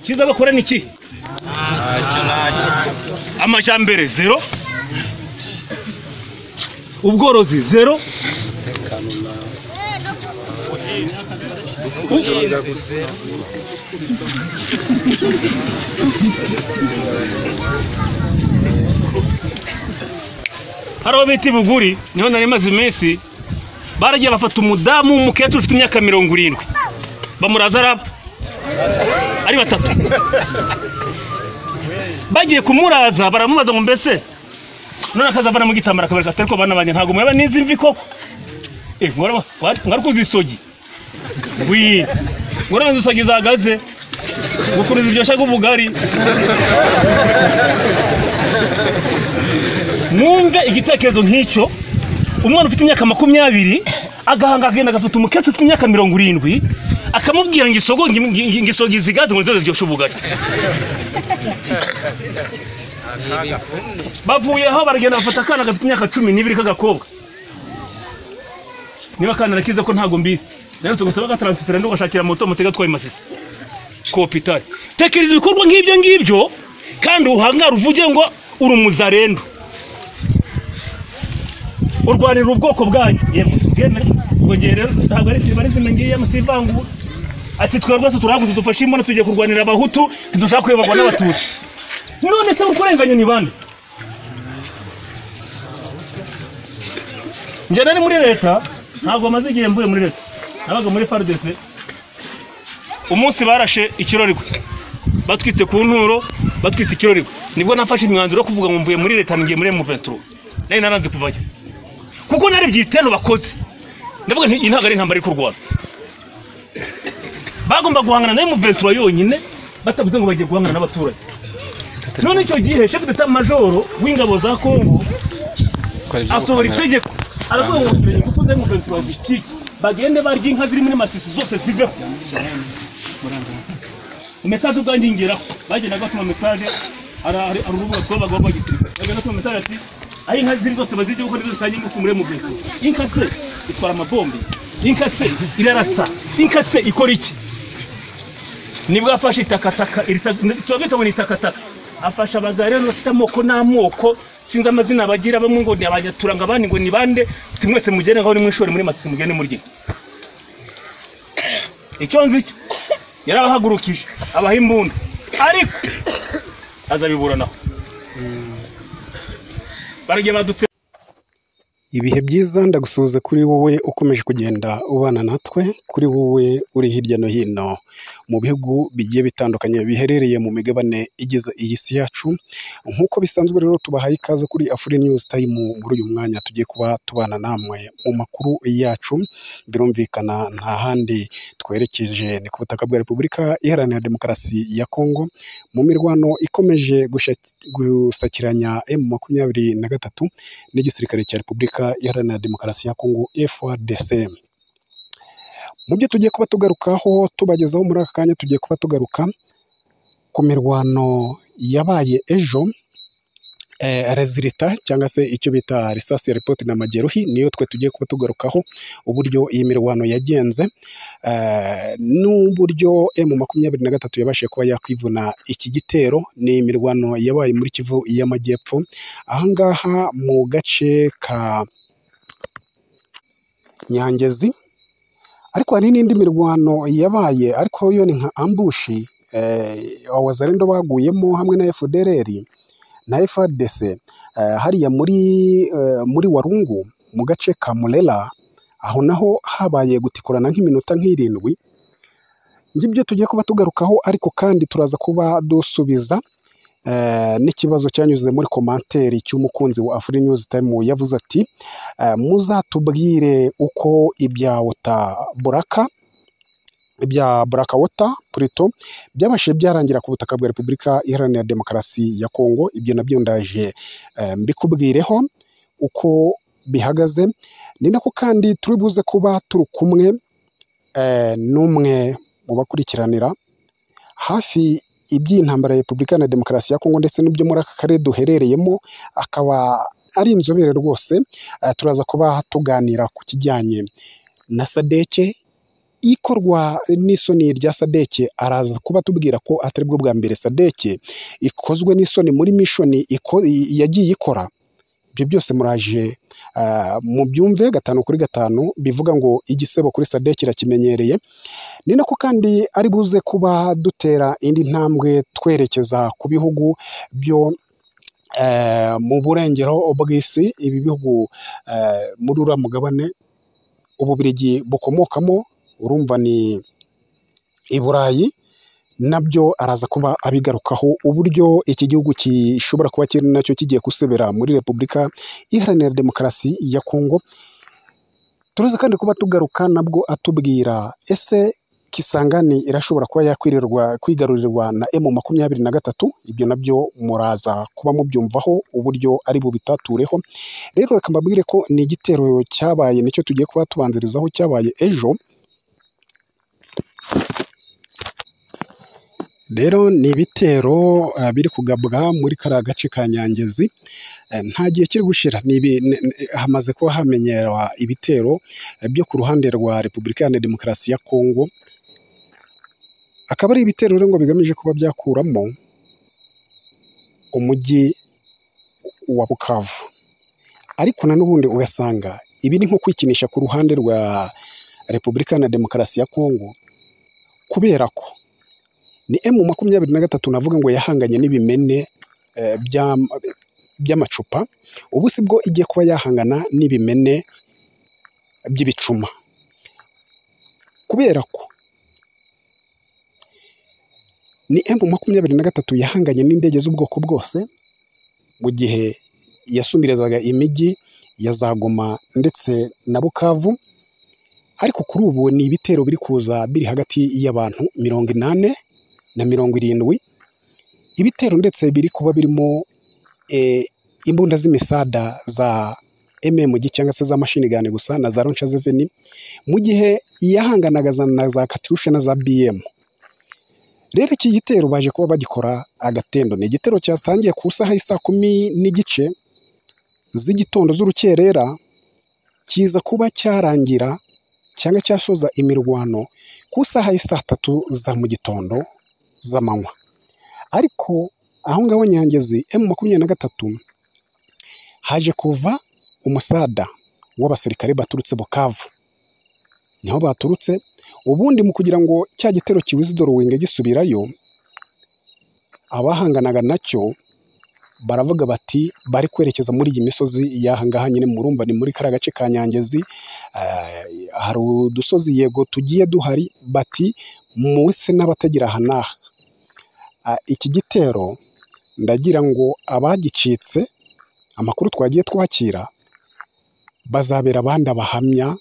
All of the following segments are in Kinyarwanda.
kiza bakora niki amajambere 0 ubworozi 0 haro biti buguri niho nari maze iminsi baragiye bafata umudamu umukecuru ufite imyaka 70 bamuraza araba ari batatu bagiye kumuraza baramubaza ngo mbese none akazavana mu gitambara kabereka atari ko bana banye ntago mweba nizi mvi koko ngora kuzisogi wi ngora nzisogi zagaze gukuriza ibyo shaka ubugari mwumve igitekerezo nk'icyo umwana ufite imyaka 20 agahanga agenda agafata umukecuru ufite imyaka 70 akamubwira ngo isogi zigaze ngo nzeze ryosha ubugari bavuyeho baragenda bafata akana gafite imyaka 12 k'agakobwa niba kana nakize ko ntago mbizi rero tugusaba ga transfer ndo gashakira moto mutega twaye Masisi ko hospital tekeriza ibikorwa ngibyo kandi uhangara uvuge ngo uri umuzarendo urwanira ubwoko bwanyu yemwe ngo rero ntabwo ari zimwe ngiye musivangu ati twe rwose turaguze dufashe imbona tugiye kurwanira abahutu dushaka kwebagwa n'abatutsi none se mukurenganya ni bande nje nari muri leta ntabwo maze igihe mvuye muri leta nabaga muri FARDC umunsi barashe ikirorigwe batwitse ku nturo batwitse ikirorigwe nibwo nafashe imyanzuro kuvuga ngo mvuye muri leta ngiye muri M23 nari naranze kuvayo kuko nari byiteno bakoze ndavuga nti intaga ari intambara iri kurwana bagomba guhangana na M23 yonyine batavuze ngo bagiye guhangana n'abaturage none icyo gihe chef d'état major w'ingabo za Kongo asohora itegeko aravuga ngo kuko M23 ziki bagende barya inka ziri muri Masisi zose ziveho message ugandingiraho bagenda batuma message ari urubuga twabagomba gisirikare bagenda batuma message ati ayi inka ziri zose bazije uko nizo zitanye ingufu muri M23 inka se itwara amabombe inka se irarasa inka se ikora iki nibwo afashe itakataka twabita ngo itakataka afasha bazareno bafite amoko n'amoko sinza amazina bagira bamwe ngo abanyaturanga abandi ngo ni bande timwese mugene ngaho ni mwishore muri Masisi mugene murye icyo nzi yarabahagurukije abahimbunda ariko azabiburanaho baragiye badutse ibihe byiza ndagusuhuza kuri wowe ukomeje kugenda ubana natwe kuri wowe uri hirya no hino mu bihugu bigiye bitandukanye biherereye mu migabane igize iyi si yacu nk'uko bisanzwe rero tubahaye ikaze kuri Afri News Time muri uyu mwanya tugiye kuba tubana namwe mu makuru yacu birumvikana nta handi twerekeje ni ku butaka bwa Repubulika Iharanira Demokarasi ya Kongo mu mirwano ikomeje gusakiranya M23 n'igisirikare cya Repubulika Iharanira Demokarasi ya Kongo FARDC. Mu byo tugiye kuba tugarukaho tubagezaho muri aka kanya tugiye kuba tugaruka ku mirwano yabaye ejo resulta cyangwa se icyo bita risasi report na mageruhi niyo twe tugiye kuba tugarukaho uburyo iyi mirwano yagenze n'uburyo M23 yabashije kuba yakwivuna iki gitero. Ni imirwano yabaye muri Kivu y'Amajyepfo ahangaha mu gace ka Nyangezi, ariko hari n'indi mirwano yabaye ariko yo ni nka ambushi abazarendo baguyemo hamwe na FDLR na FARDC hariya muri Warungu mu gace ka Mulela, aho naho habaye gutikurana nk'iminota nk'irindwi. Ngibyo tugiye kuba tugarukaho, ariko kandi turaza kuba dusubiza n'ikibazo cyanyuze muri komanteri cy'umukunzi wa Afri News Time yavuze ati muzatubwire uko ibya Buraka Water Purito byabashe byarangira ku butaka bwa Repubulika Iharanira Demokarasi ya Kongo. Ibyo nabyo ndaje mbikubwireho uko bihagaze, ni nako kandi turi buze kuba turi kumwe n'umwe mu bakurikiranira hafi iby'intambara ya Repubulika Iharanira Demokarasi ya Kongo ndetse n'ibyo muri aka karere duherereyemo, akaba ari inzobere rwose. Turaza kuba tuganira ku kijyanye na Sadeke ikorwa n'isoni rya Sadeke araza kuba tubwira ko atari bwo bwa mbere Sadeke ikozwe n'isoni muri mishoni yagiye ikora. Ibyo byose muraje mu byumve 5/5 bivuga ngo igisebo kuri Sadeke irakimenyereye. Ni nako kandi ari buze kuba dutera indi ntambwe twerekeza ku bihugu byo mu burengero bw'isi, ibi bihugu muri uriya mugabane Ububiligi bukomokamo, urumva ni i Burayi, nabyo araza kuba abigarukaho uburyo iki gihugu gishobora kuba kiri nacyo kigiye gusebera muri Repubulika Iharanira Demokarasi ya Kongo. Turaza kandi kuba tugaruka nabwo atubwira ese Kisangani irashobora kuba kwigarurirwa na M23. Ibyo nabyo muraza kuba mubyumvaho uburyo ari bubitatureho. Rero reka mbabwire ko ni igitero cyabaye, nicyo tugiye kuba tubanzirizaho, cyabaye ejo. Rero ni ibitero biri kugabwa muri kariya gace ka Nyangezi. Nta gihe kiri gushira, hamaze kuba hamenyerwa ibitero byo ku ruhande rwa Repubulika Iharanira Demokarasi ya Kongo. Akaba ari ibitero rero ngo bigamije kuba byakuramo umujyi wa Bukavu. Ariko na n'ubundi ugasanga ibi ni nko kwikinisha ku ruhande rwa Repubulika Iharanira Demokarasi ya Kongo, kubera ko ni M23 navuga ngo yahanganye n'ibimene by'amacupa. Ubu si bwo igiye kuba yahangana n'ibimene by'ibicuma, kubera ko ni M23 yahanganye n'indege z'ubwoko bwose mu gihe yasumirizaga imijyi ya za Goma ndetse na Bukavu. Ariko kuri ubu ni ibitero biri kuza biri hagati y'abantu 80 na 70. Ibitero ndetse biri kuba birimo imbunda z'imisada za MMG cyangwa se za machine gun gusa na za Launcher 7, mu gihe yahanganaga na za Katyusha na za BM. Rero iki gitero baje kuba bagikora agatendo. Ni igitero cyatangiye ku saha y'isa 10:30 z'igitondo z'urukerera, kiza kuba cyarangira cyangwa cyasoza imirwano ku saha y'isa 3 za mu gitondo z'amanywa. Ariko aho ngaho Nyangezi M23 haje kuva umusada w'abasirikare baturutse Bukavu, niho baturutse. Ubundi mu kugira ngo cya gitero kiwizidorowinge gisubirayo, abahanganaga nacyo baravuga bati bari kwerekeza muri iyi misozi y'ahangaha nyine murumva ni muri kara gace ka Nyangezi. Hari udusozi yego tugiye duhari, bati munsi n'abatagira aha n'aha. Iki gitero ndagira ngo abagicitse amakuru twagiye twakira bazabera abandi abahamya,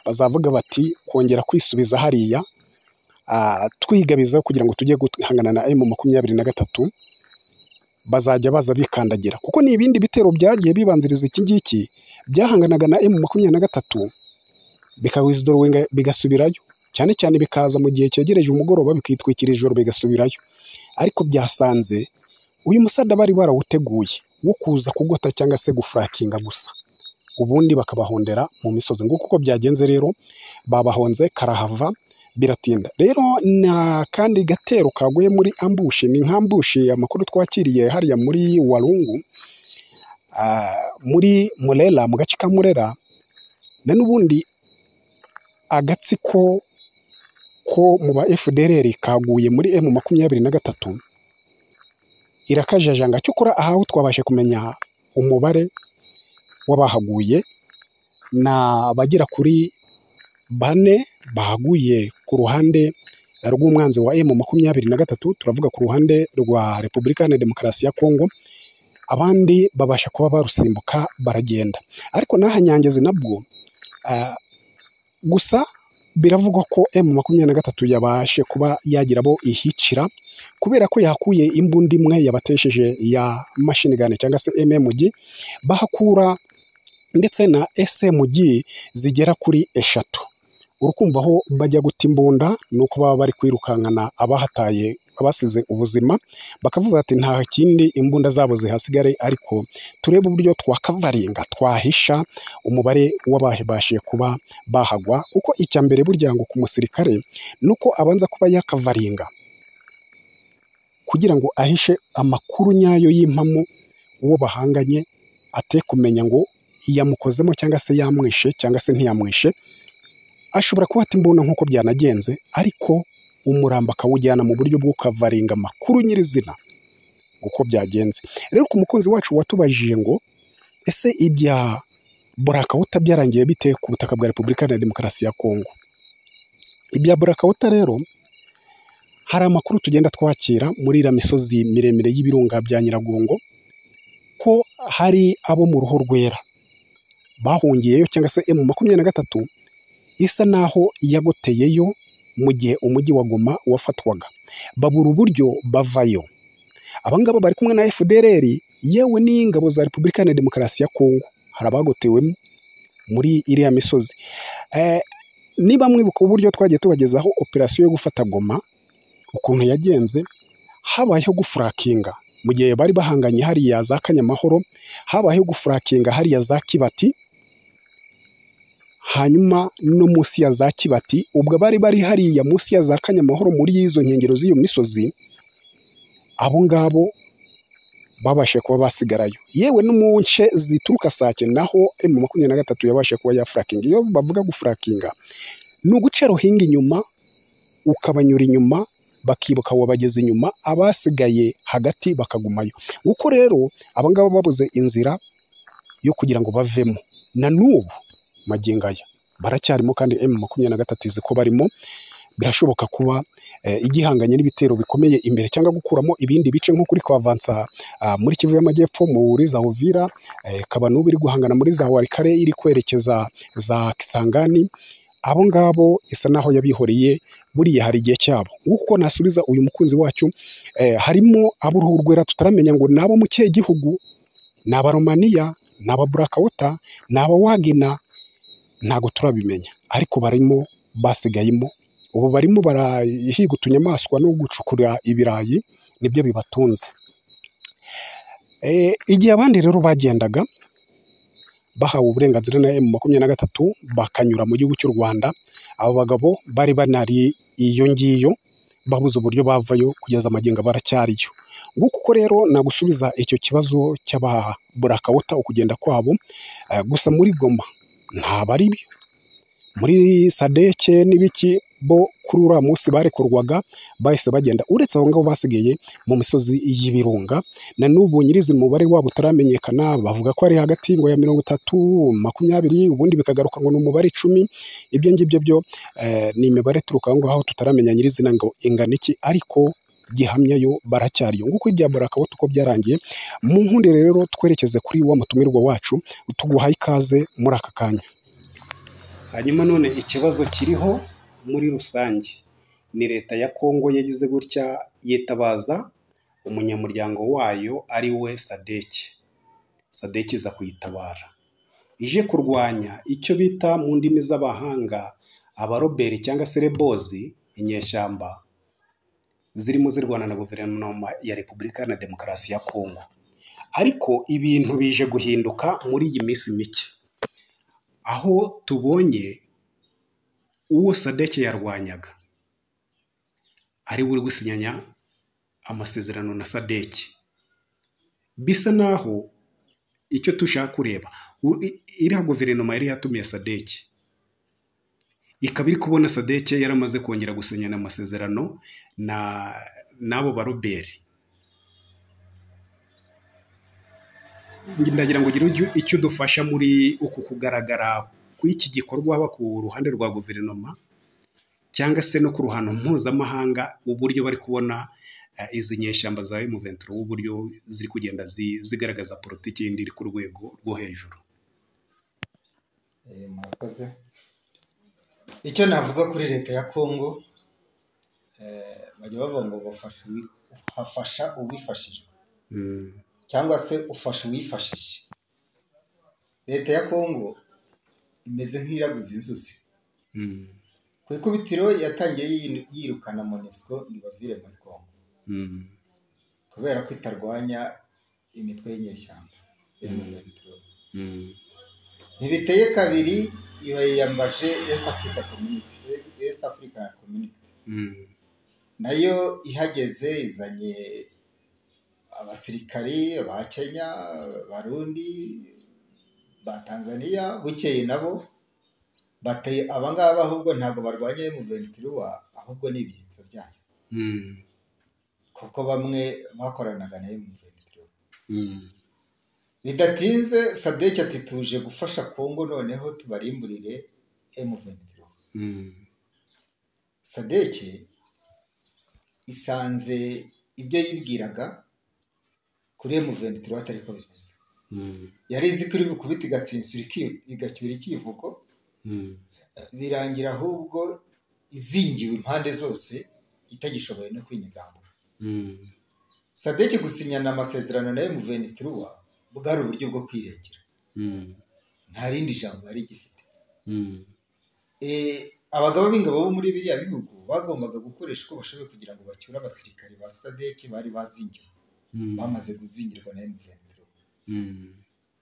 bazavuga bati kongera kwisubiza hariya twigabiza kugira ngo tujye guhangana na M23, bazajya baza bikandagira. Kuko ni ibindi bitero byagiye bibanziriza iki ngiki byahanganaga na M23 bikawizidorowinga bigasubirayo, cyane cyane bikaza mu gihe cyegereje umugoroba bikitwikira ijoro bigasubirayo. Ariko byasanze uyu musada bari barawuteguye wo kuza kugota cyangwa se gufrakinga gusa, ubundi bakabahondera mu misozi. Nguko uko byagenze rero, babahonze karahava biratinda. Rero na kandi gatero kaguye muri ambushi, ni nkambushi amakuru twakiriye hariya muri Walungu, muri Murera, mu gace ka Murera. Na n'ubundi agatsiko ko mu ba FDLR kaguye muri M23 irakajajanga. Cyokora aho twabashe kumenya umubare w'abahaguye na bagera kuri 4 bahaguye ku ruhande rw'umwanzi wa M23, turavuga ku ruhande rwa Repubulika Iharanira Demokarasi ya Kongo. Abandi babasha kuba barusimbuka baragenda. Ariko naha Nyangezi nabwo gusa biravugwa ko M23 yabashe kuba yagira bo ihicira, kubera ko yakuye imbunda imwe yabatesheje ya machine gun cyangwa se MMG, bahakura ndetse na SMG zigera kuri 3. urukumva aho bajya guta imbunda nuko baba bari kwirukankana abahataye abasize ubuzima, bakavuga bati nta kindi imbunda zabo zihasigare, ariko turebe uburyo twakavaringa twahisha umubare w'ababashije kuba bahagwa, kuko icya mbere burya ngo ku musirikare nuko abanza kuba yakavaringa kugira ngo ahishe amakuru nyayo y'impamo uwo bahanganye, ate kumenya ngo yamukozemo cyangwa se yamwishe cyangwa se ntiyamwishe. Ashobora kuba ati imbunda nk'uko byanagenze, ariko umurambo akawujyana mu buryo bwo kavaringa amakuru nyirizina uko byagenze. Rero ku mukunzi wacu watubajije ngo ese ibya Burakawuta byarangiye bite ku butaka bwa Repubulika ya Demokarasi ya Kongo? Ibya Burakawuta rero hari amakuru tugenda twakira muri iriya misozi miremire y'ibirunga bya Nyiragongo ko hari abo mu ruhu rwera bahungiyeyo, cyangwa se M23 isa naho yagoteyeyo mu gihe umujyi wa Goma wafatwaga, babura uburyo bavayo. Abangaba bari kumwe na FDLR yewe n'ingabo za Repubulika ya Demokarasi ya Kongo, hari abagotewemo muri iriya misozi. Niba mwibuka uburyo twagiye tubagezaho operasiyo yo gufata Goma ukuntu yagenze, habayeho gufurakinga mu gihe bari bahanganye hariya za Kanyamahoro, habayeho gufurakinga hariya za Kibati, hanyuma no munsi ya za Kibati, ubwo bari hariya munsi ya za Kanyamahoro muri izo nkengero z'iyo misozi, abo ngabo babashe kuba basigarayo. Yewe no mu nce zituruka Sake naho M23 yabashe kuba yafurakinga. Iyo bavuga gufurakinga ni uguca ruhinga inyuma, ukabanyura inyuma, bakibuka wabageze inyuma, abasigaye hagati bakagumayo. Uko rero abangaba babuze inzira yo kugira ngo bavemo, na n'ubu magingo aya baracyarimo, kandi M23 izi ko barimo. Birashoboka kuba igihanganye n'ibitero bikomeye imbere, cyangwa gukuramo ibindi bice nko kuri kwavansa muri Kivu y'Amajyepfo muri za Uvira, kaba n'ubu iri guhangana muri za Warikare iri kwerekeza za Kisangani. Abo ngabo isa naho yabihoreye, buriya hari igihe cyabo. Nguko nasubiza uyu mukunzi wacu, harimo ab'uruhu rwera tutaramenya ngo nabo mu kihe gihugu, ni Abaromaniya, ni Ababurakawuta, ni Abawagina, ntago turabimenya, ariko barimo basigayemo. Ubu barimo barahiga utunyamaswa no gucukura ibirayi, nibyo bibatunze. Igihe abandi rero bagendaga bahawe uburenganzira na M23 bakanyura mu gihugu cy'u Rwanda, abo bagabo bari banari iyo ngiyo, babuze uburyo bavayo, kugeza amagingo baracyariyo. Nguko rero nagusubiza icyo kibazo cy'Ababurakawuta ukugenda kwabo. Gusa muri Goma nta bari byo, muri Sadeke n'ibiki bo kuri uriya munsi barekurwaga bahise bagenda, uretse abo ngabo basigaye mu misozi y'ibirunga. Na n'ubu nyirizi umubare wabo utaramenyekana, bavuga ko ari hagati ngo ya 30, 20, ubundi bikagaruka ngo ni umubare 10. Ibyo ngibyo byo ni imibare turuka aho tutaramenya nyirizina ngo ingana iki, ariko gihamya yo baracyariyo. Nguko ibya Burakawuta uko byarangiye. Mu nkundi rero twerekeze kuri wa mutumirwa wacu, tuguhaye ikaze muri aka kanya. Hanyuma none ikibazo kiriho muri rusange ni leta ya Kongo yagize gutya yitabaza umunyamuryango wayo ari we Sadeke. Sadeke iza kuyitabara, ije kurwanya icyo bita mu ndimi z'abahanga abaroberi cyangwa se rebozi, inyeshyamba zirimo zirwana na guverinoma ya Repubulika ya Demokarasi ya Kongo. Ariko ibintu bije guhinduka muri iyi minsi mike, aho tubonye uwo Sadeke yarwanyaga ari we uri gusinyanya amasezerano na Sadeke. Bisa naho icyo tushaka kureba, iriya guverinoma yari yatumiye Sadeke, ikaba iri kubona Sadeke yaramaze kongera gusinyana amasezerano n'abo baroberi. Ndagira ngo ugire icyo udufasha muri uku kugaragara kw'iki gikorwa, haba ku ruhande rwa guverinoma cyangwa se no ku ruhando mpuzamahanga, uburyo bari kubona izi nyeshyamba za M23, uburyo ziri kugenda zigaragaza politiki yindi iri ku rwego rwo hejuru. Murakoze. Icyo navuga kuri leta ya Kongo, bajya bavuga ngo hafasha uwifashijwe cyangwa se ufasha uwifashije. Leta ya Kongo imeze nk'iraguza inzuzi, ku ikubitiro yatangiye yirukana MONUSCO ngo ibavire muri Kongo kubera ko itarwanya imitwe y'inyeshyamba ntibiteye kabiri iba yiyambaje East African Community nayo ihageze izanye abasirikari ba Kenya, Barundi, ba Tanzania, bukeye nabo bateye abangaba ahubwo ntabwo barwanye M23 ahubwo ni ibyitso byayo kuko bamwe bakoranaga na M23 bidatinze SADC ati tuje gufasha Kongo noneho tubarimburire M23 SADC isanze ibyo yibwiraga kuri M23 atari ko bimeze yari izi kuri bukubita igatsinsura igacyura ikivuko birangira ahubwo izingiwe impande zose itagishoboye no kwinyegambura SADC gusinyana amasezerano na M23 bwari uburyo bwo kwirengera nta rindi jambo yari gifite abagabo b'ingabo bo muri biriya bihugu bagombaga gukoresha uko bashoboye kugira ngo bacyure abasirikari ba SADC bari bazingiwe bamaze kuzingirwa na M23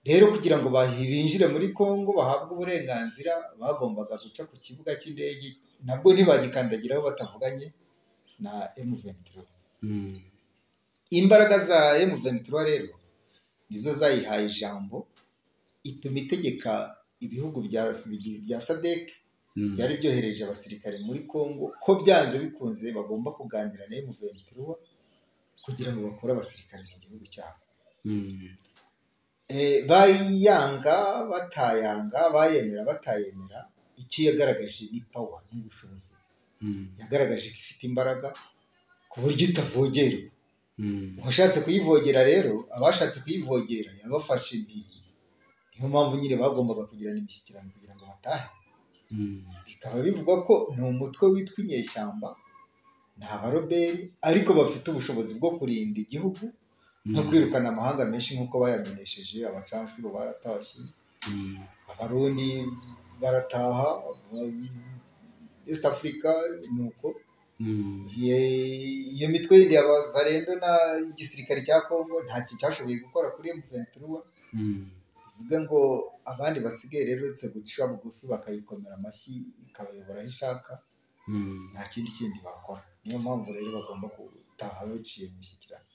rero kugira ngo binjire muri Kongo bahabwe uburenganzira bagombaga guca ku kibuga cy'indege nabwo ntibagikandagiraho batavuganye na M23 imbaraga za M23 rero nizo zayihaye ijambo ituma itegeka ibihugu bya SADC byari byohereje abasirikare muri Kongo ko byanze bikunze bagomba kuganira na M23 kugira ngo bakore abasirikare mu gihugu cyabo bayanga batayanga bayemera batayemera iki yagaragaje ni power n'ubushobozi yagaragaje ko ifite imbaraga ku buryo itavogerwa washatse kuyivogera rero abashatse kuyivogera yabafashe impiri niyo mpamvu nyine bagombaga kugirana imishyikirano kugira ngo batahe bikaba bivugwa ko ni umutwe witwa inyeshyamba ni abaroberi ariko bafite ubushobozi bwo kurinda igihugu no kwirukana amahanga menshi nk'uko bayamenyesheje abacanshuro baratashye abarundi barataha East Africa nuko iyo mitwe yindi y'abazarendo na igisirikare cya Kongo ntacyo cyashoboye gukora kuri M23 bivuga ngo abandi basigaye rero uretse guca bugufi bakayikomera amashyi ikabayobora aho ishaka nta kindi bakora niyo mpamvu rero bagomba gutaha baciye mu mishyikirano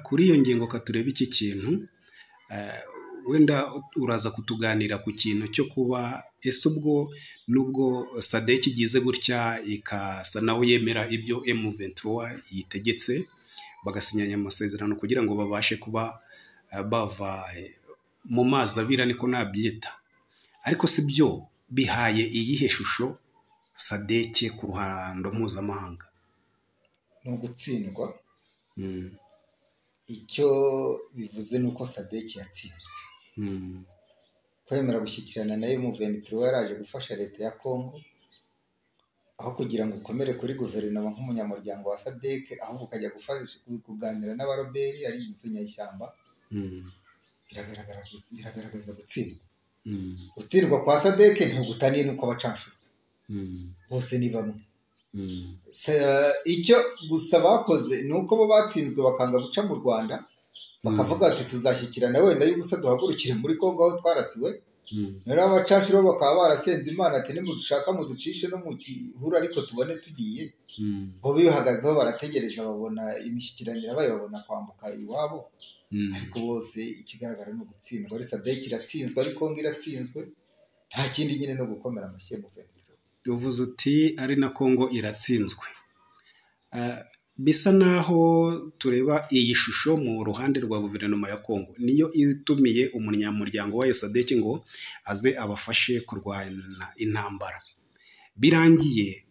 kuri iyo ngingo katureba iki kintu wenda uraza kutuganira ku kintu cyo kuba ese ubwo nubwo SADC igize gutya ikasa nawe yemera ibyo M23 yitegetse bagasinyanya amasezerano kugira ngo babashe kuba bava mu mazi abira niko nabyita ariko si byo bihaye iyihe shusho SADC ku ruhando mpuzamahanga no gutsindwa icyo bivuze nuko SADC yatsinzwe kwemera gushyikirana na M23 yaraje gufasha leta ya Kongo aho kugira ngo ukomere kuri guverinoma nk'umunyamuryango wa SADC ahubwo ukajya kuganira n'abaroberi ari izo nyayishyamba biragaragaza gutsindwa kwa SADC ntugutaniye nuko abacanshuro bose ni bamwe icyo gusa bakoze ni uko bo batsinzwe bakanga guca mu Rwanda bakavuga ati tuzashyikirana wenda y'ubusa duhagurukire muri Kongo aho twarasiwe rero abacanshuro bakaba barasenze Imana ati nimushaka muducishe no mu gihuru ariko tubone tugiye bo bihagazeho barategereza babona imishyikirano babona kwambuka iwabo ariko bose ikigaragara no gutsindwa ari SADC iratsinzwe ari Kongo iratsinzwe nta kindi nyine no gukomera amashyi mu uvuze uti ari na Kongo iratsinzwe bisa naho tureba iyi shusho mu ruhande rwa guverinoma ya Kongo niyo itumiye umunyamuryango wa SADC ngo aze abafashe kurwana intambara birangiye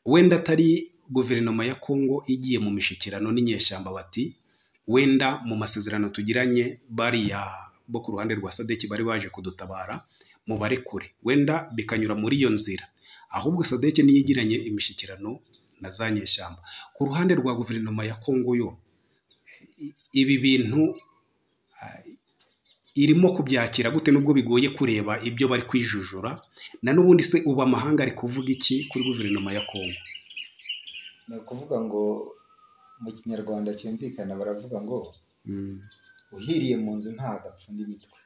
wenda atari guverinoma ya Kongo igiye mu mishikirano n'inyeshyamba bati wenda mu masezerano tugiranye bariya bo ku ruhande rwa SADC bari baje kudutabara mu barekure wenda bikanyura muri iyo nzira ahubwo SADC niyigiranye imishikirano na za nyeshyamba ku ruhande rwa guverinoma ya Kongo yo ibi bintu irimo kubyakira gute nubwo bigoye kureba ibyo bari kwijujura na n'ubundi se ubu amahanga ari kuvuga iki kuri guverinoma ya Kongo? ni ukuvuga ngo mu kinyarwanda cyumvikana baravuga ngo uhiriye mu nzu ntabwo apfunda imitwe.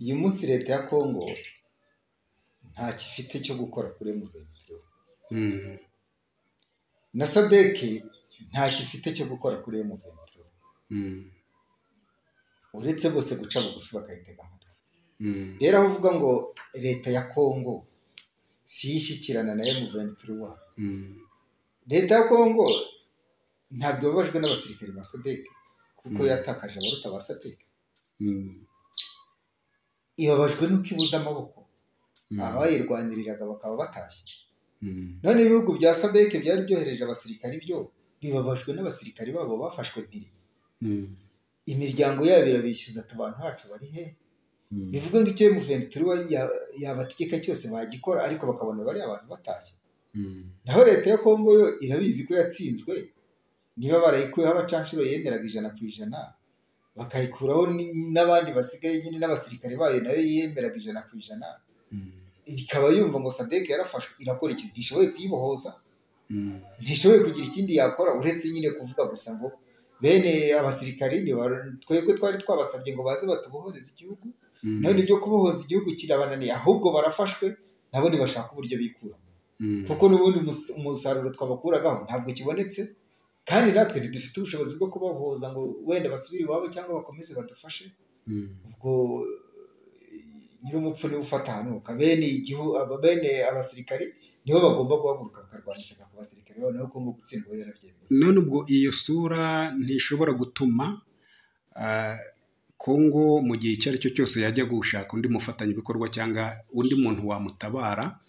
uyu munsi leta ya Kongo nta kifite cyo gukora kuri M23 na SADC nta kifite cyo gukora kuri M23 uretse bose guca bugufi bakayitega amatwi. rero aho uvuga ngo leta ya Kongo si yishyikirana na M23, leta ya Kongo ntabwo babajwe n'abasirikare ba SADC kuko yatakaje abaruta ba SADC, ibabajwe n'uko ibuze amaboko abayirwaniriraga bakaba batashye. none ibihugu bya SADC byari byohereje abasirikari byo bibabajwe n'abasirikari babo bafashwe mpiri, imiryango yabo irabishyuza ati abantu bacu bari he, bivuga ngo icyo M23 yabategeka cyose bagikora ariko bakabona bari abantu batashye. naho leta ya Kongo yo irabizi ko yatsinzwe, niba barayikuyeho abacanshuro yemeraga 100%, bakayikuraho n'abandi basigaye nyine n'abasirikare bayo nayo yemeraga 100%, ikaba yumva ngo SADC yarafashwe, irakora iki? Ntishoboye kuyibohoza, ntishoboye kugira ikindi yakora uretse nyine kuvuga gusa ngo bene abasirikari twebwe twari twabasabye ngo baze batubohoreze igihugu, none ibyo kubohoza igihugu kirabananiye ahubwo barafashwe, nabo ntibashaka uburyo bikuramo kuko n'ubundi umusaruro twabakuragaho ntabwo kibonetse, kandi natwe ntidufite ubushobozi bwo kubahoza ngo wenda basubire iwabo cyangwa bakomeze badufashe. ubwo nyir'umupfu niwe ufata hanuka, bene abasirikari nibo bagomba guhaguruka bakarwanisha ku basirikare babo, naho Kongo gutsindwa yarabyemeye. none ubwo iyo sura ntishobora gutuma Kongo mu gihe icyo ari cyo cyose yajya gushaka undi mufatanyabikorwa cyangwa undi muntu wamutabara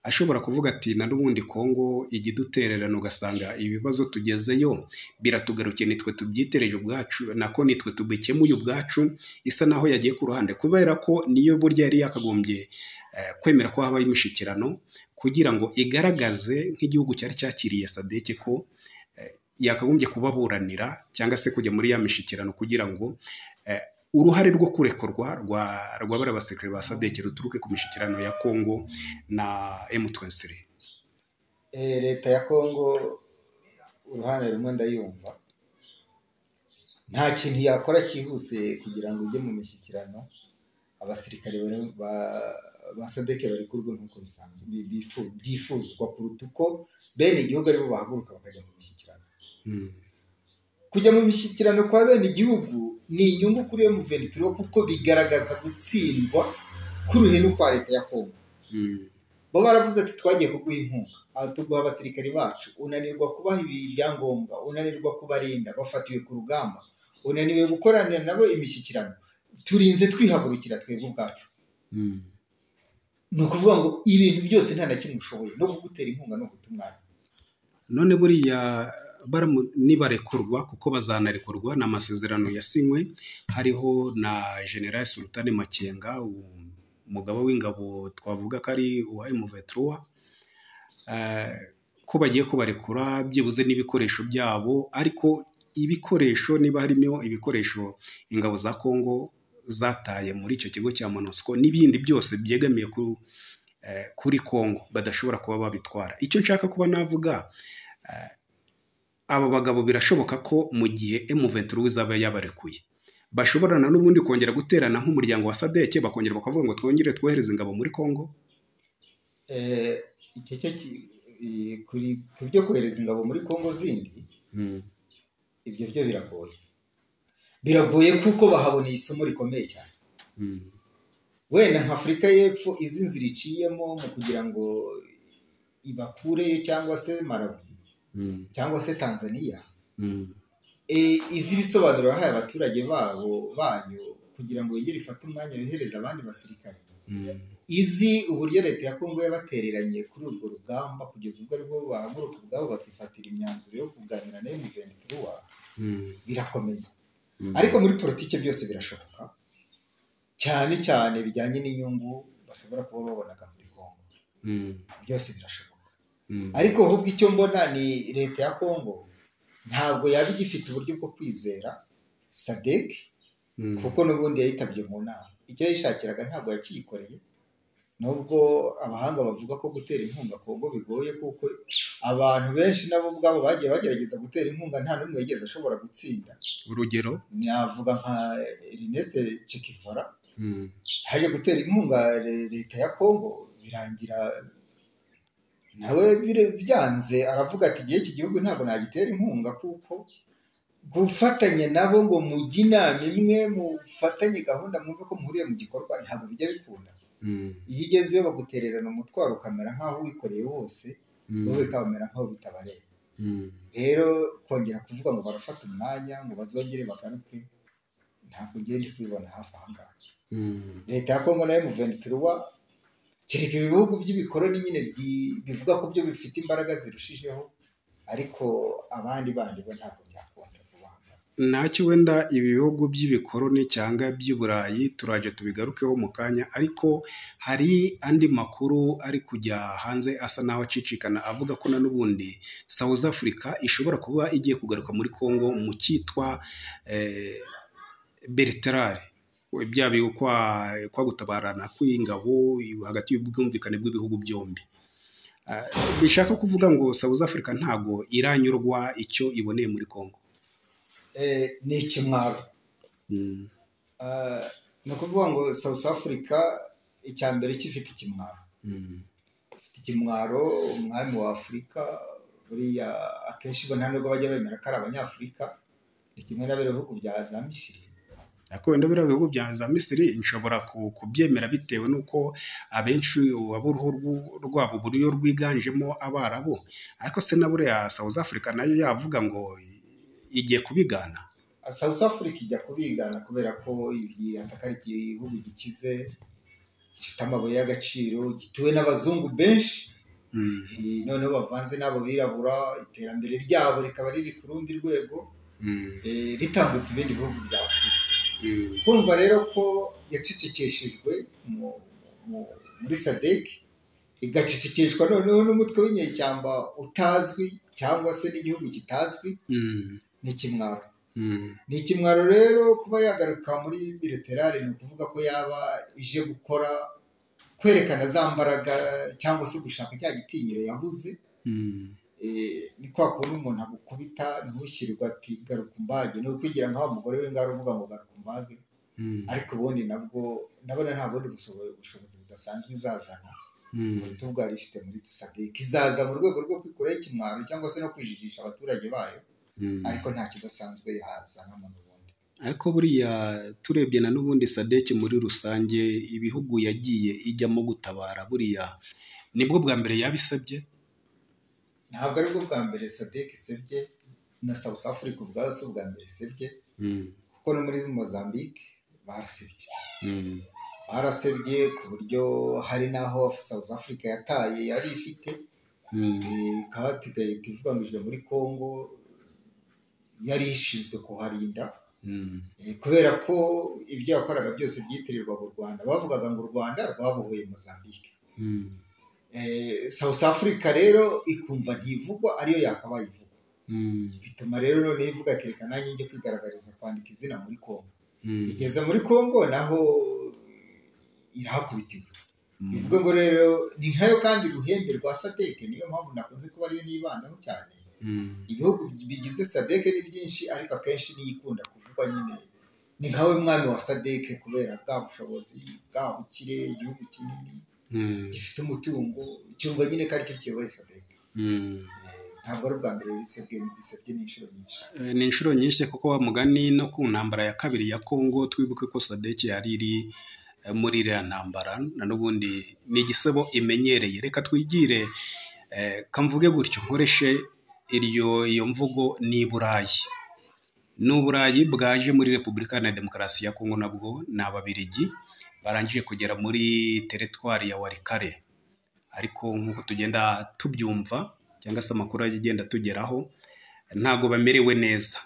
ashobora kuvuga ati na n'ubundi Kongo ijya idutererana ugasanga ibibazo tugezeyo biratugarukiye, nitwe tubyitereje ubwacu, nako nitwe tubikemuye ubwacu, isa naho yagiye ku ruhande, kubera ko niyo burya yari yakagombye kwemera ko habaho imishyikirano kugira ngo igaragaze nk'igihugu cyari cyakiriye SADC ko yakagombye kubaburanira cyangwa se kujya muri ya mishyikirano kugira ngo uruhare rwo kurekurwa rwa bari abasirikare ba SADC ruturuke ku mishyikirano ya Kongo na M23. leta ya Kongo uruhande rumwe ndayumva, nta kintu yakora cyihuse kugira ngo ujye mu mishyikirano abasirikare ba SADC bari kurwo nk'uko bisanzwe byifuzwa kuruta uko bene igihugu aribo bahaguruka bakajya mu mishyikirano. kujya mu mishyikirano kwa bene igihugu ni inyungu kuri M23 kuko bigaragaza gutsindwa k'uruhenu kwa leta ya Kongo. bo baravuze ati twagiye kuguha inkunga, aho tuguha abasirikari bacu, unanirwa kubaha ibi byangombwa, unanirwa kubarinda, bafatiwe ku rugamba, unaniwe gukoranira nabo imishyikirano, turinze twihagurukira twebwe ubwacu. ni ukuvuga ngo ibintu byose nta na kimwe ushoboye, no kugutera inkunga no gutumwanya. none buriya nibarekurwa kuko bazanarekurwa n'amasezerano yasinywe, hariho na General Sultan Makenga, umugabo w'ingabo twavuga ko ari uwa M23, ko bagiye kubarekura byibuze n'ibikoresho byabo, ariko ibikoresho niba harimo ibikoresho ingabo za Kongo zataye muri icyo kigo cya MONUSCO n'ibindi byose byegamiye kuri Kongo badashobora kuba babitwara. Icyo nshaka kuba navuga, aba bagabo birashoboka ko mu gihe M23 izaba yabarekuye bashobora na n'ubundi kongera guterana nk'umuryango wa SADC bakongera bakavuga ngo twongere twohereze ingabo muri Kongo. icyo ku byo kohereza ingabo muri Kongo zindi, ibyo byo biragoye kuko bahaboneye isomo rikomeye cyane. wenda nka Afurika y'Epfo izi nzira iciyemo mu kugira ngo ibakureyo, cyangwa se Malawi cyangwa se Tanzania, izi bisobanuro yahaye abaturage bayo kugira ngo yongere ifate umwanya yohereza abandi basirikare, izi uburyo leta ya Kongo yabatereranye kuri urwo rugamba kugeza ubwo aribwo bahaguruka ubwabo bakifatira imyanzuro yo kuganira na M23, birakomeye. ariko muri politiki byose birashoboka, cyane cyane bijyanye n'inyungu bashobora kuba babonaga muri Kongo, byose birashoboka. ariko ahubwo icyo mbona ni leta ya Kongo ntabwo yaba igifite uburyo bwo kwizera SADC kuko n'ubundi yayitabye mu nama. Icyo yishakiraga ntabwo yakiyikoreye, nubwo abahanga bavuga ko gutera inkunga Kongo bigoye, kuko abantu benshi nabo ubwabo bagiye bagerageza gutera inkunga nta n'umwe yigeze ashobora gutsinda. urugero Navuga nka Ernest Chekivara haje gutera inkunga leta ya Kongo, birangira nawe byanze, aravuga ati igihe iki gihugu ntabwo nagitera inkunga, kuko gufatanya nabo ngo mujye inama imwe mufatanye gahunda mwumve ko muhuriye mu gikorwa ntabwo bijya bikunda. Iyo ugezeyo bagutererana umutwaro ukamera nk'aho wikoreye wose, wowe bikabamera nk'aho bitabareba. Rero kongera kuvuga ngo barafata umwanya ngo bazongere bagaruke, ntabwo ngenda kubibona hafi aha ngaha. Leta ya Kongo nayo M23 kereka ibihugu by'ibikoroni nyine bivuga ko byo bifite imbaraga zirushijeho, ariko abandi bandi bo ntabwo byakunda vuba. ntacyo wenda ibi bihugu by'ibikoroni cyangwa by'Uburayi turaje tubigarukeho mu kanya, ariko hari andi makuru ari kujya hanze asa naho acicikana avuga ko na n'ubundi South Africa ishobora kuba igiye kugaruka muri Kongo mu cyitwa Bertrare, bya kwa gutabarana kw'ingabo hagati y'ubwumvikane bw'ibihugu byombi. Bishaka kuvuga ngo South Africa ntabwo iranyurwa icyo iboneye muri Kongo. Ni ikimwaro. Ni ukuvuga ngo South Africa icya mbere gifite ikimwaro. Ifite ikimwaro, umwami wa Afurika buriya akenshi bo nta nubwo bajya bemera ko ari Abanyafurika, ni kimwe n'abihugu bya za Misiri. Ariko wenda biriya bihugu bya za Misiri nshobora kubyemera bitewe n'uko abenshi ab'uruhu rwabo buriyo rwiganjemo Abarabu, ariko se na buriya South Africa nayo yavuga ngo igiye kubigana. South Africa ijya kubigana kubera ko ataka ari igihugu gikize, gifite amabuye y'agaciro, gituwe n'abazungu benshi, noneho bavanze n'abo birabura, iterambere ryabo rikaba riri ku rundi rwego, ritambutse ibindi bihugu bya Afurika. Kumva rero ko yacicikishijwe muri SADC, igacicikishwa noneho n'umutwe w'inyeshyamba utazwi cyangwa se n'igihugu kitazwi, ni ikimwaro. Ni ikimwaro rero kuba yagaruka muri bilaterale, ni ukuvuga ko yaba ije gukora kwerekana za mbaraga cyangwa se gushaka cya gitinyiro yabuze. Ni kwa kuntu umuntu agukubita ntushyirwa ati garuka umbage, ni ukwigira nka wa mugore we ngara uvuga ngo garuka umbage, ariko ubundi nabwo ndabona nta bundi bushobozi budasanzwe izazana. Ubwo yari ifite muri SADC izaza mu rwego rwo kwikuraho ikimwaro cyangwa se no kwijijisha abaturage bayo, ariko nta kidasanzwe yazana mu bundi. Ariko buriya turebye na n'ubundi SADC muri rusange ibihugu yagiye ijyamo gutabara, buriya nibwo bwa mbere yabisabye. Ntabwo aribwo bwa mbere SADC isebye, na South Africa ubwayo si ubwa mbere isebye, kuko no muri Mozambique barasebye ku buryo hari n'aho South Africa yataye yari ifite, ikahatigaye ivuga ngo ije muri Kongo, yari ishinzwe kuharinda, kubera ko ibyo yakoraga byose byitirirwaga u Rwanda, bavugaga ngo u Rwanda rwabohoye Mozambique. South Africa rero ikumva ntivugwa ariyo yakabaye ivugwa, bituma rero noneho ivuga ati reka nanjye njye kwigaragariza kwandika izina muri Kongo. Igeze muri Kongo naho irahakubitiwe. Bivuga ngo rero ni nkayo kandi ruhembe rwa SADC, niyo mpamvu nakunze kuba ariyo nibandaho cyane. Ibihugu bigize SADC ni byinshi, ariko akenshi niyo ikunda kuvugwa nyine ni nkawe mwami wa SADC, kubera bwa bushobozi bwa bukire, igihugu kinini gifite umutungo, cyumva nyine ko aricyo kiyoboye SADC. Ntabwo ari ubwa mbere bisebye n'inshuro nyinshi. Ni inshuro nyinshi, kuko wa mugani no ku ntambara ya kabiri ya Kongo twibuke ko SADC yari iri muri iriya ntambara, na n'ubundi ni igisebo imenyereye. Reka twigire kamvuge gutyo, nkoreshe iyo mvugo, ni Burayi. Ni Uburayi bwaje muri Repubulika ya Demokarasi ya Kongo, nabwo ni Ababiligi barangije kugera muri teritwari ya Walikale, ariko nk'uko tugenda tubyumva cyangwa se amakuru agenda tugeraho, ntabwo bamerewe neza.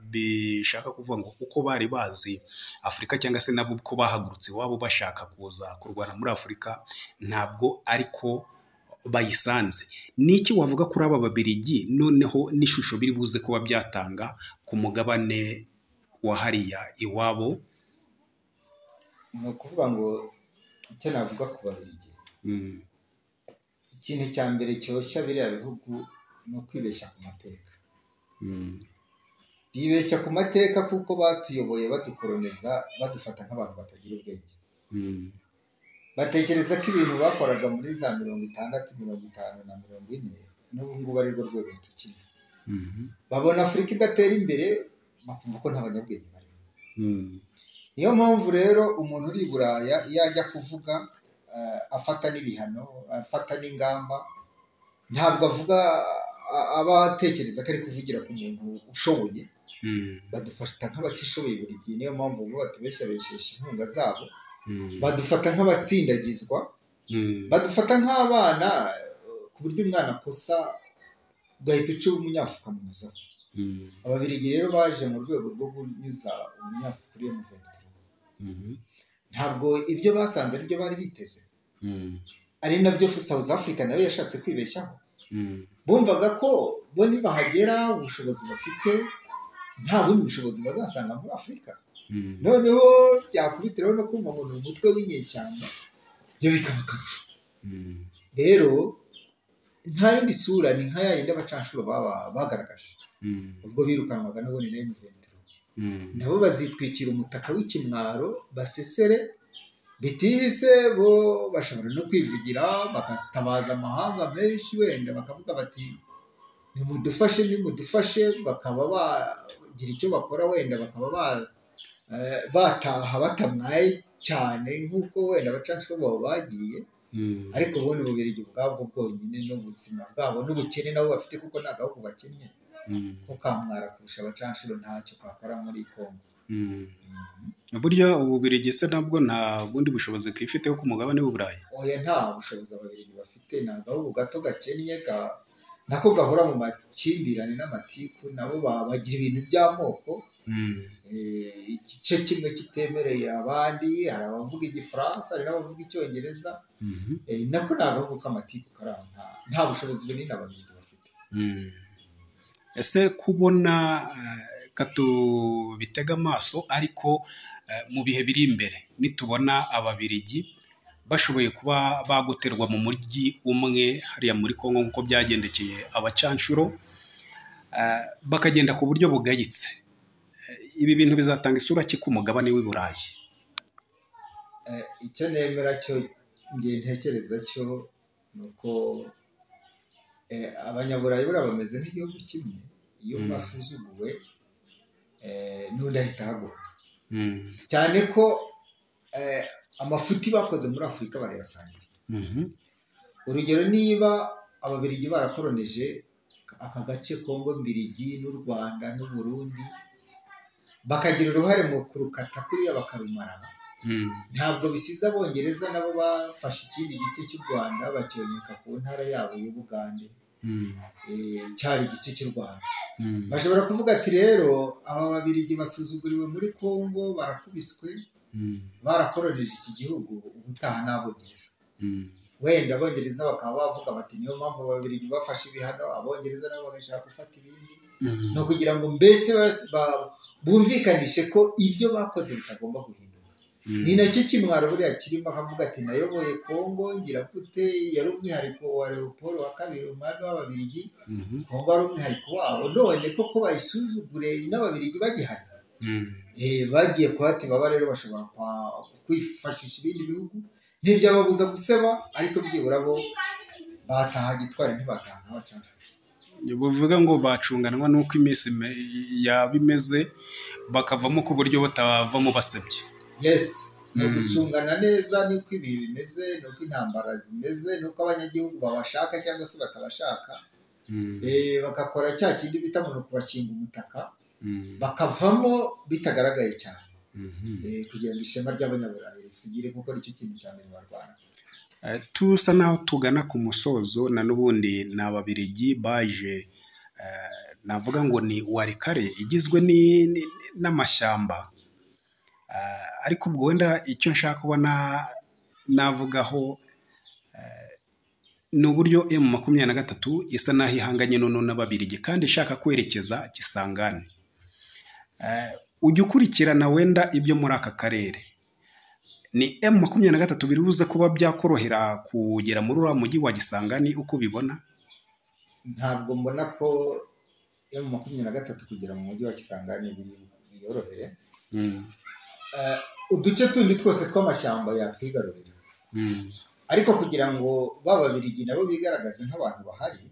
Bishaka kuvuga ngo uko bari bazi Afurika cyangwa se nabo uko bahagurutse wabo bashaka kuza kurwana muri Afurika, ntabwo ariko bayisanze. Niki wavuga kuri aba Babiligi, noneho n'ishusho biri buze kuba byatanga ku mugabane wa hariya iwabo. ni ukuvuga ngo icyo navuga ku Babirigi, ikintu cya mbere cyoshya biriya bihugu ni ukwibeshya ku mateka. Bibeshya ku mateka kuko batuyoboye badukoloniza badufata nk'abantu batagira ubwenge. Batekereza ko ibintu bakoraga muri za 60, 50 na 40 n'ubu ngubu ari rwo rwego tukiri. Babona Afurika idatera imbere bakumva ko nta banyabwenge barimo. Niyo mpamvu rero umuntu uri i Buraya iyo ajya kuvuga afata n'ibihano, afata n'ingamba, ntabwo avuga aba atekereza ko ari kuvugira ku muntu ushoboye. Badufata nk'abatishoboye buri gihe, niyo mpamvu bo batubeshyabeshyesha inkunga zabo. Badufata nk'abasindagizwa, badufata nk'abana ku buryo umwana akosa ugahita uca umunyafuka munyuzaho. Ababirigi rero baje mu rwego rwo kunyuza umunyafuka kuri M23. Ntabwo ibyo basanze ari byo bari biteze, ari nabyo South Africa nayo yashatse kwibeshyaho. Bumvaga ko bo nibahagera ubushobozi bafite nta bundi bushobozi bazasanga muri Afurika. Noneho byakubitiraho no kumva ngo ni umutwe w'inyeshyamba, byo bikaba akarusho. Rero nta yindi sura, ni nka yayindi abacanshuro bagaragaje ubwo birukanwaga n'ubundi na M23. Nabo bazitwikira umutaka w'ikimwaro basesere, bitihise bo bashobora no kwivugira bagatabaza amahanga menshi, wenda bakavuga bati nimudufashe, bakaba bagira icyo bakora, wenda bakaba bataha batamwaye cyane nk'uko wenda abacanshuro babo bagiye. Ariko ubundi Ububirigi ubwabwo bwonyine n'ubuzima bwabo n'ubukene nabo bafite, kuko nta gahugu bakennye, ko kamwara kurusha abacanshuro ntacyo kakora muri Kongo. Burya Ububirigi se nabwo nta bundi bushobozi kwifiteho ku mugabane w'Uburayi? Oya, nta bushobozi Ababirigi bafite, ni agahugu gato gakennye nako gahora mu makimbirane n'amatiku. Nabo bagira ibintu by'amoko, igice kimwe kitemereye abandi, hari abavuga Igifaransa, hari n'abavuga Icyongereza. Nako ni agahugu k'amatiku kari aho, nta bushobozi bunini Ababirigi bafite. Ese kubona katubitega amaso, ariko mu bihe biri imbere nitubona Ababirigi bashoboye kuba baguterwa mu mujyi umwe hariya muri Kongo nk'uko byagendekeye abacanshuro, bakagenda ku buryo bugayitse, ibi bintu bizatanga isura ki ku mugabane w'i Burayi? Icyo nemera cyo, ngiye ntekereza cyo, ni uko Abanyaburayi buriya bameze nk'igihugu kimwe. Iyo basuzuguwe n'undi ahita ahaguruka, cyane ko amafuti bakoze muri Afurika barayasangiye. Urugero, niba Ababirigi barakoroneje aka gace Kongo Mbirigi n'u Rwanda n'u Burundi, bakagira uruhare mu kurukata kuriya bakarumara, ntabwo bisize Abongereza nabo bafashe ikindi gice cy'u Rwanda bacyomeka ku ntara yabo y'Ubugande, cyari igice cy'u Rwanda. Bashobora kuvuga ati rero aba Babirigi basuzuguriwe muri Kongo, barakubiswe, barakoroneje iki gihugu, ubutaha n'Abongereza. Wenda Abongereza bakaba bavuga bati niyo mpamvu Ababirigi bafashe ibihano, Abongereza nabo bagashaka gufata ibindi, no kugira ngo mbese bumvikanishe ko ibyo bakoze bitagomba guhinduka. Ni nacyo kimwaro buriya kirimo, akavuga ati nayoboye Kongo ngira gute, yari umwihariko wa Leopold wa kabiri, umwami w'Ababirigi. Kongo ari umwihariko wabo, none koko bayisuzugure n'Ababirigi bagihari. Bagiye kuhati baba rero bashobora kwifashisha ibindi bihugu, ntibyababuza guseba, ariko byibura bo bataha gitwari ntibataha nk'abacanshuro. Buvuga ngo bacunganwa n'uko iminsi yaba imeze, bakavamo ku buryo batavamo basebye. Yes, ni ugucungana neza, nuko ibihe bimeze, nuko intambara zimeze, nuko abanyagihugu babashaka cyangwa se batabashaka. Bagakora cya kindi bita ngo kubakinga umutaka, bakavamo bitagaragaye cyane, kugira ngo ishema ry'Abanyaburayi risigire, kuko nicyo kintu cya mbere barwana. Tusa naho tugana ku musozo, na n'ubundi ni Ababirigi baje, navuga ngo ni Warikare igizwe n'amashyamba, ariko ubwo wenda icyo nshaka kubona navugaho ni uburyo M23 isa naho ihanganye none n'Ababirigi kandi ishaka kwerekeza Kisangani. ujya ukurikirana wenda ibyo muri aka karere, ni M23 biri buze kuba byakorohera kugera muri uriya mujyi wa Kisangani uko ubibona? Ntabwo mbona ko M23 kugera mu mujyi wa Kisangani biyorohere. Uduce tundi twose tw'amashyamba yatwigarurira, ariko kugira ngo b'Ababiligi nabo bigaragaze nk'abantu bahari,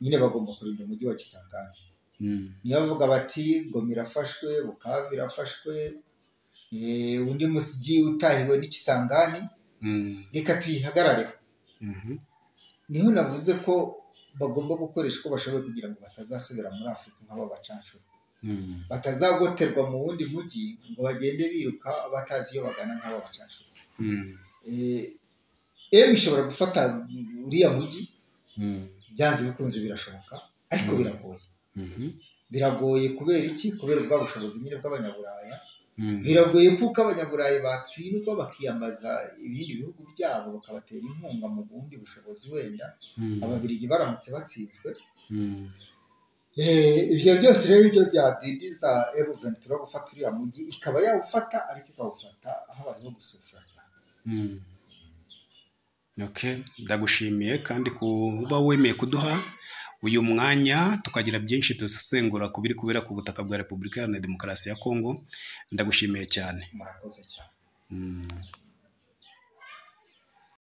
nyine bagomba kurinda umujyi wa Kisangani. Niyo bavuga bati Goma irafashwe, Bukavu irafashwe, undi mujyi utahiwe n'Ikisangani, reka tuyihagarareho. Niho navuze ko bagomba gukoresha uko bashoboye kugira ngo batazasubira muri Afurika nk'aba bacanshuro, batazagoterwa mu wundi mujyi ngo bagende biruka batazi iyo bagana nk'aba bacanshuro. Ishobora gufata uriya mujyi, byanze bikunze birashoboka, ariko biragoye. Biragoye kubera iki? Kubera ubwa bushobozi nyine bw'Abanyaburaya. Biragoye kuko Abanyaburayi batsindwa bakiyambaza ibindi bihugu byabo bakabatera inkunga mu bundi bushobozi wenda Ababiligi baramutse batsinzwe. Ibyo byose rero ibyo byadindiza M23 gufata uriya mujyi, ikaba yawufata ariko ikawufata aho barimo gusufura cyane. Okay, ndagushimiye kandi kuba wemeye kuduha uyu mwanya tukagira byinshi dusesengura kubiri kubera ku butaka bwa Repubulika Iharanira Demokarasi ya Kongo. Ndagushimiye cyane. Murakoze cyane.